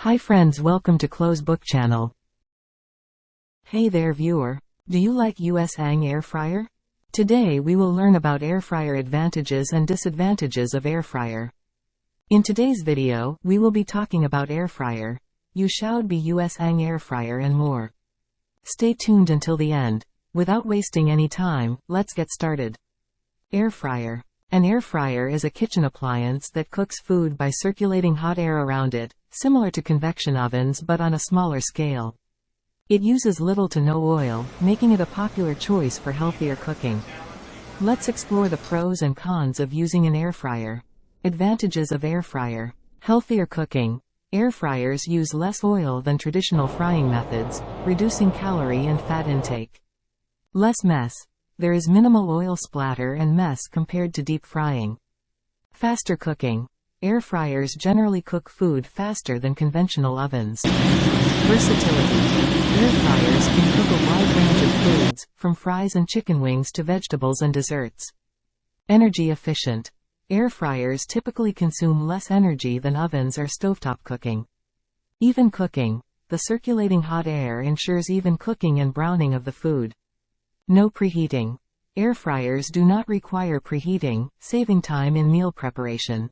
Hi friends, welcome to CloseBooK channel. Hey there viewer, do you like US air fryer? Today we will learn about air fryer advantages and disadvantages of air fryer. In today's video, we will be talking about air fryer, you should be US air fryer and more. Stay tuned until the end. Without wasting any time, let's get started. Air fryer. An air fryer is a kitchen appliance that cooks food by circulating hot air around it, similar to convection ovens but on a smaller scale. It uses little to no oil, making it a popular choice for healthier cooking. Let's explore the pros and cons of using an air fryer. Advantages of air fryer. Healthier cooking. Air fryers use less oil than traditional frying methods, reducing calorie and fat intake. Less mess. There is minimal oil splatter and mess compared to deep frying. Faster cooking. Air fryers generally cook food faster than conventional ovens. Versatility. Air fryers can cook a wide range of foods, from fries and chicken wings to vegetables and desserts. Energy efficient. Air fryers typically consume less energy than ovens or stovetop cooking. Even cooking. The circulating hot air ensures even cooking and browning of the food. No preheating. Air fryers do not require preheating, saving time in meal preparation.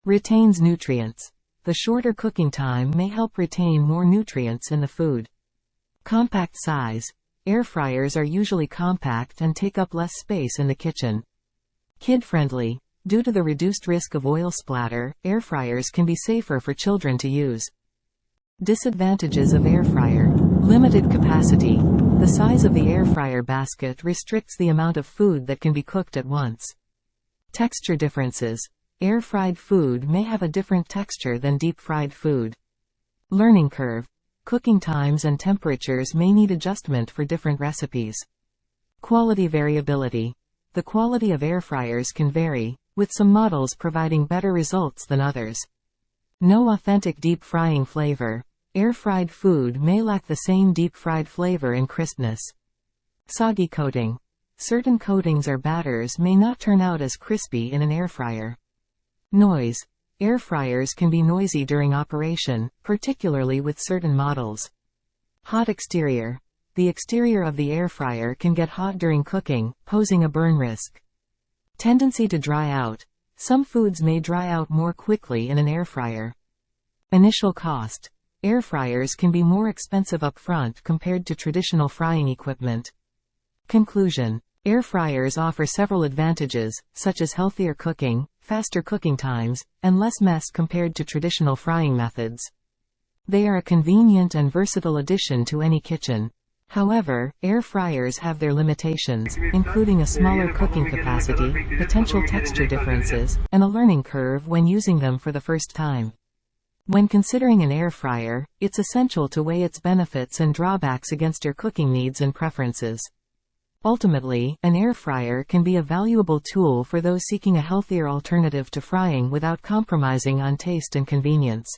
Retains nutrients. The shorter cooking time may help retain more nutrients in the food. Compact size. Air fryers are usually compact and take up less space in the kitchen. Kid-friendly. Due to the reduced risk of oil splatter, air fryers can be safer for children to use. Disadvantages of air fryer. Limited capacity. The size of the air fryer basket restricts the amount of food that can be cooked at once. Texture differences. Air-fried food may have a different texture than deep-fried food. Learning curve. Cooking times and temperatures may need adjustment for different recipes. Quality variability. The quality of air fryers can vary, with some models providing better results than others. No authentic deep frying flavor. Air-fried food may lack the same deep-fried flavor and crispness. Soggy coating. Certain coatings or batters may not turn out as crispy in an air fryer. Noise. Air fryers can be noisy during operation, particularly with certain models. Hot exterior. The exterior of the air fryer can get hot during cooking, posing a burn risk. Tendency to dry out. Some foods may dry out more quickly in an air fryer. Initial cost. Air fryers can be more expensive up front compared to traditional frying equipment. Conclusion. Air fryers offer several advantages, such as healthier cooking, faster cooking times, and less mess compared to traditional frying methods. They are a convenient and versatile addition to any kitchen. However, air fryers have their limitations, including a smaller cooking capacity, potential texture differences, and a learning curve when using them for the first time. When considering an air fryer, it's essential to weigh its benefits and drawbacks against your cooking needs and preferences. Ultimately, an air fryer can be a valuable tool for those seeking a healthier alternative to frying without compromising on taste and convenience.